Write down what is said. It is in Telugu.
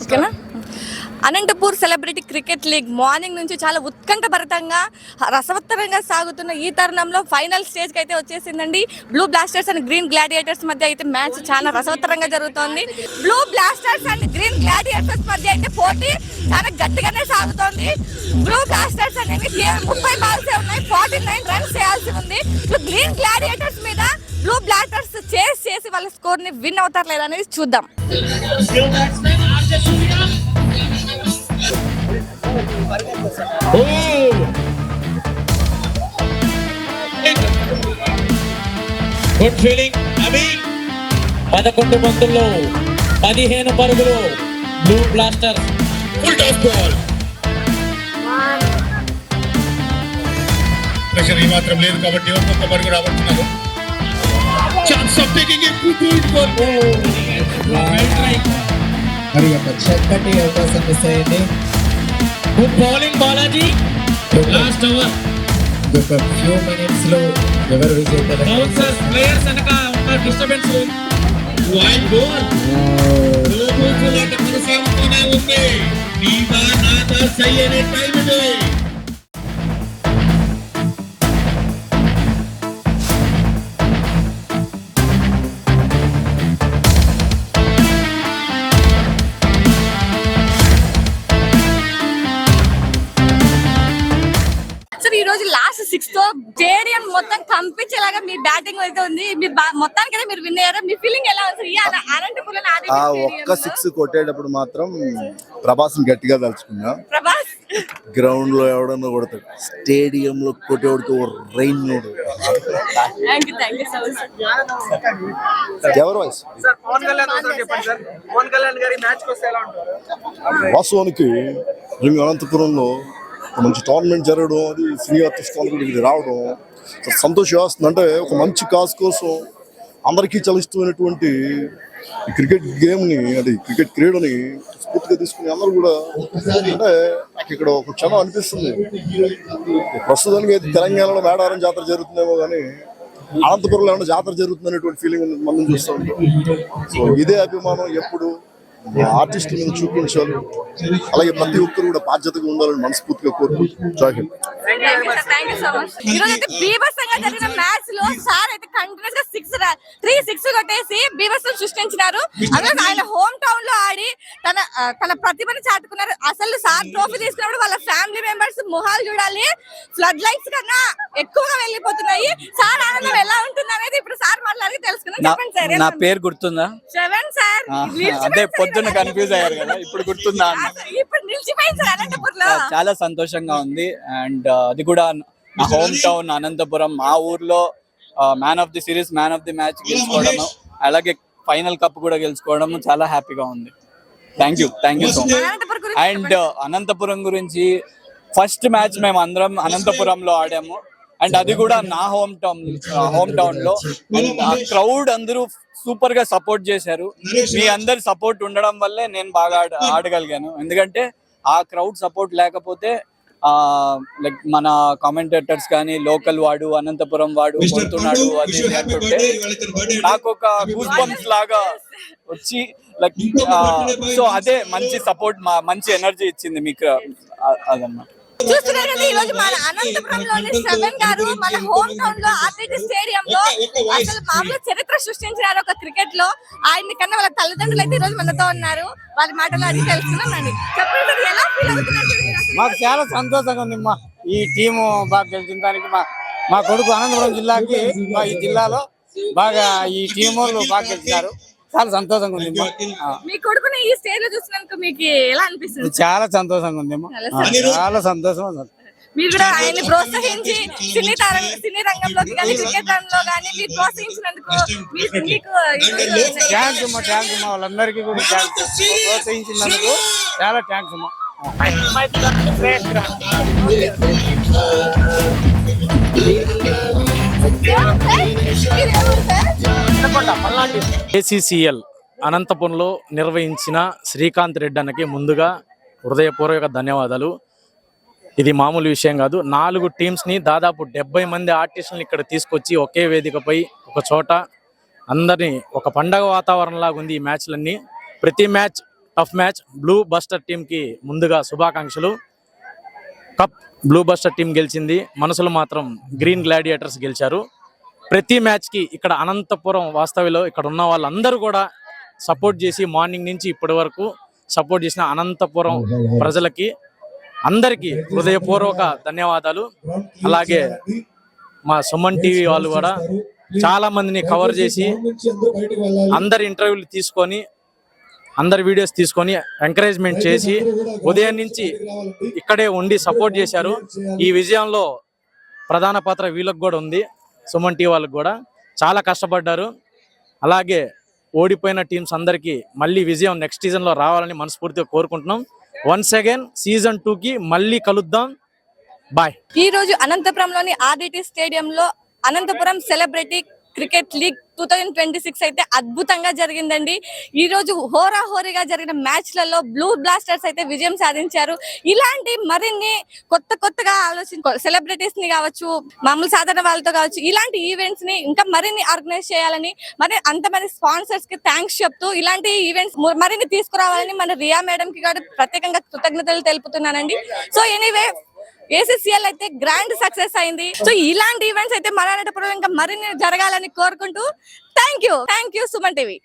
ఓకేనా. Anantapur celebrity cricket league morning నుంచి చాలా ఉత్కంఠభరితంగా రసవత్తరంగా సాగుతున్న ఈ తరుణంలో ఫైనల్ స్టేజ్కి అయితే వచ్చేసిందండి. Blue blasters and green gladiators మధ్య అయితే మ్యాచ్ చాలా రసవత్తరంగా జరుగుతోంది. Blue blasters and green gladiators మధ్య అయితే పోటీ చాలా గట్టిగానే సాగుతోంది. బ్లూ బ్లాస్టర్స్ అనేవి 30 బాల్సే ఉన్నాయి, 49 రన్స్ చేయాల్సి ఉంది. గ్రీన్ గ్లాడియేటర్స్ మీద బ్లూ బ్లాస్టర్స్ చేసి వాళ్ళ స్కోర్ ని విన్ అవుతారు లేదా అనేది చూద్దాం. గుడ్ ఫీలింగ్ అవి 11 బంతుల్లో 15 పరుగులు blue blaster full toss ball. Pressure ఈ మాత్రం లేదు కాబట్టి ఒక్కొక్క పరుగు రాబడుతున్నారు. Chance of taking a good goal. మరి ఒక చక్కటి అవకాశం మిస్ అయింది. Good bowling Balaji. Last over ఒక ఫ్యూ మినిట్స్ లో ఎవరు విజేతలు? బౌన్సర్స్ ప్లేయర్స్ అనక ఉన్న డిస్టర్బెన్స్. వైడ్ బాల్ లోపల కొనసాగుతూనే ఉంది. నీదా నాదా సై అనే టైం ఇది. ఈ రోజు లాస్ట్ 6 తో స్టేడియం మొత్తం కంపించేలాగా మీ బ్యాటింగ్ అయితే ఉంది. మీరు మొత్తానికి మీరు విన్ అయ్యారు. మీ ఫీలింగ్ ఎలా ఉంది? ఒక్క 6 కొట్టేటప్పుడు మాత్రం ప్రభాస్ గట్టిగా తలుచుకున్నా. ప్రభాస్ గ్రౌండ్ లో ఎవడన్నా కొడతాడు, స్టేడియం లో కొట్టేవాడికి రెయిన్ నోడు. ఎవరు వాస్తవానికి అనంతపురంలో మంచి టోర్నమెంట్ జరగడం, అది సినీ ఆర్టిస్ట్ అందరికి రావడం సంతోషం వేస్తుంది. అంటే ఒక మంచి కాజ్ కోసం అందరికీ చాలా ఇష్టమైనటువంటి క్రికెట్ గేమ్ని, అది క్రికెట్ క్రీడని స్ఫూర్తిగా తీసుకుని అందరూ కూడా, అంటే నాకు ఇక్కడ ఒక క్షణం అనిపిస్తుంది. ప్రస్తుతానికి అయితే తెలంగాణలో మేడారం జాతర జరుగుతుందేమో కానీ అనంతపురంలో ఏమైనా జాతర జరుగుతుంది అనేటువంటి ఫీలింగ్ మనం చూస్తూ ఉంటాం. సో ఇదే అభిమానం ఎప్పుడు ఆర్టిస్ట్ మీద చూపించాలి. అలాగే ప్రతి ఒక్కరు కూడా బాధ్యతగా ఉండాలని మనస్ఫూర్తిగా కోరుకుంటున్నాను. జై హింద్. జరిగిన మ్యాచ్ లో సార్ అయితే కంటిన్యూస్ గా 3 6 కొట్టేసి బీభత్సం సృష్టించినారు. అలాగే ఆయన హోమ్ టౌన్ లో ఆడి తన ప్రతిభను చాటుకున్నారు. అసలు సార్ ట్రోఫీ తీసుకున్నప్పుడు వాళ్ళ ఫ్యామిలీ మెంబర్స్ మొహాలు చూడాలి, ఫ్లడ్ లైట్స్ కన్నా ఎక్కువగా వెళ్ళిపోతున్నాయి. సార్ ఆనందం ఎలా ఉంటుంది అనేది ఇప్పుడు సార్ మాట్లాడి తెలుసుకున్నాం. చెప్పండి సార్. నా పేరు గుర్తుందా? Seven sir. అదే పొద్దున్న కన్ఫ్యూజ్ అయ్యారు కదా, ఇప్పుడు గుర్తుందా? ఇప్పుడు నిలిచిపోయింది సార్ అనంతపురంలో. చాలా సంతోషంగా ఉంది. అండ్ అది కూడా నా హోమ్ టౌన్ అనంతపురం, మా ఊర్లో man of the series, man of the match గెలుచుకోవడం, అలాగే ఫైనల్ కప్ కూడా గెలుచుకోవడం చాలా హ్యాపీగా ఉంది. Thank you so much. And Anantapuram గురించి ఫస్ట్ మ్యాచ్ మేము అందరం అనంతపురంలో ఆడాము. అండ్ అది కూడా నా హోమ్ టౌన్ లో. ఆ క్రౌడ్ అందరూ సూపర్ గా సపోర్ట్ చేశారు. మీ అందరి సపోర్ట్ ఉండడం వల్లే నేను బాగా ఆడగలిగాను. ఎందుకంటే ఆ క్రౌడ్ సపోర్ట్ లేకపోతే లైక్ మన కామెంటేటర్స్ కానీ లోకల్ వాడు అనంతపురం వాడు కొడుతున్నాడు అది అంటుంటే నాకు ఒక గూస్ బంప్స్ లాగా వచ్చి లైక్ సో అదే మంచి సపోర్ట్, మంచి ఎనర్జీ ఇచ్చింది మీకు. అదన్నమాట. చూస్తున్నారు కదా, ఈ రోజు మన అనంతపురంలోని సెవెన్ గారు మన హోమ్ టౌన్ లో ఆర్టీటీ స్టేడియం లో అసలు మామూలు చరిత్ర సృష్టించినారు ఒక క్రికెట్ లో. ఆయన కన్నా వాళ్ళ తల్లిదండ్రులు అయితే ఈ రోజు మనతో ఉన్నారు. వాళ్ళ మాటలు అడిగి తెలుసుకున్నానండి. చెప్పండి, ఎలా ఫీల్ అవుతున్నారు? మాకు చాలా సంతోషంగా ఉంది. ఈ టీము బాగా గెలిచిన దానికి మా కొడుకు అనంతపురం జిల్లాకి, మా ఈ జిల్లాలో బాగా ఈ టీం వాళ్ళు బాగా గెలిచినారు. చాలా సంతోషంగా ఉంది. మీ కొడుకుని ఈ స్టేజ్ లో చూసినందుకు మీకు ఎలా అనిపిస్తుంది? చాలా సంతోషంగా ఉంది. చాలా సంతోషం. మీరు కూడా ఆయన్ని ప్రోత్సహించి సినీ రంగంలోకి కానీ క్రికెట్ రంగంలో కానీ మీరు ప్రోత్సహించినందుకు థ్యాంక్స్ అమ్మా. థ్యాంక్స్ అమ్మా. వాళ్ళందరికీ కూడా ప్రోత్సహించినందుకు చాలా థ్యాంక్స్ అమ్మా. ACCL అనంతపురంలో నిర్వహించిన శ్రీకాంత్ రెడ్డి అన్నకి ముందుగా హృదయపూర్వక ధన్యవాదాలు. ఇది మామూలు విషయం కాదు. 4 టీమ్స్ని దాదాపు 70 మంది ఆర్టిస్టులను ఇక్కడ తీసుకొచ్చి ఒకే వేదికపై ఒక చోట అందరినీ ఒక పండగ వాతావరణంలాగా ఉంది ఈ మ్యాచ్లన్నీ. ప్రతి match tough match. Blue buster టీంకి ముందుగా శుభాకాంక్షలు. కప్ బ్లూ బస్టర్ టీం గెలిచింది, మనసులు మాత్రం గ్రీన్ గ్లాడియేటర్స్ గెలిచారు. ప్రతి మ్యాచ్కి ఇక్కడ అనంతపురం వాస్తవిలో ఇక్కడ ఉన్న వాళ్ళందరూ కూడా సపోర్ట్ చేసి మార్నింగ్ నుంచి ఇప్పటి వరకు సపోర్ట్ చేసిన అనంతపురం ప్రజలకి అందరికీ హృదయపూర్వక ధన్యవాదాలు. అలాగే మా సుమన్ టీవీ వాళ్ళు కూడా చాలా మందిని కవర్ చేసి అందరి ఇంటర్వ్యూలు తీసుకొని అందరి వీడియోస్ తీసుకొని ఎంకరేజ్మెంట్ చేసి ఉదయం నుంచి ఇక్కడే ఉండి సపోర్ట్ చేశారు. ఈ విజయంలో ప్రధాన పాత్ర వీళ్ళకి కూడా ఉంది, సుమన్ టీవీ వాళ్ళకి కూడా చాలా కష్టపడ్డారు. అలాగే ఓడిపోయిన టీమ్స్ అందరికీ మళ్ళీ విజయం నెక్స్ట్ సీజన్లో రావాలని మనస్ఫూర్తిగా కోరుకుంటున్నాం. వన్స్ అగైన్ సీజన్ 2కి మళ్ళీ కలుద్దాం. బాయ్. ఈ రోజు అనంతపురంలోని ఆర్డిటి స్టేడియంలో అనంతపురం సెలబ్రిటీ క్రికెట్ లీగ్ 2026 అయితే అద్భుతంగా జరిగిందండి. ఈ రోజు హోరాహోరీగా జరిగిన మ్యాచ్లలో బ్లూ బ్లాస్టర్స్ అయితే విజయం సాధించారు. ఇలాంటి మరిన్ని కొత్తగా సెలబ్రిటీస్ ని కావచ్చు, మామూలు సాధారణ వాళ్ళతో కావచ్చు, ఇలాంటి ఈవెంట్స్ ని ఇంకా మరిన్ని ఆర్గనైజ్ చేయాలని, మరి అంతమంది స్పాన్సర్స్ కి థ్యాంక్స్ చెప్తూ ఇలాంటి ఈవెంట్స్ మరిన్ని తీసుకురావాలని మన రియా మేడం కి కూడా ప్రత్యేకంగా కృతజ్ఞతలు తెలుపుతున్నానండి. సో ఎనీవే ACCL అయితే గ్రాండ్ సక్సెస్ అయింది. సో ఇలాంటి ఈవెంట్స్ అయితే మన అనంతపురం ఇంకా మరిన్ని జరగాలని కోరుకుంటూ థ్యాంక్ యూ సుమన్ టీవీ.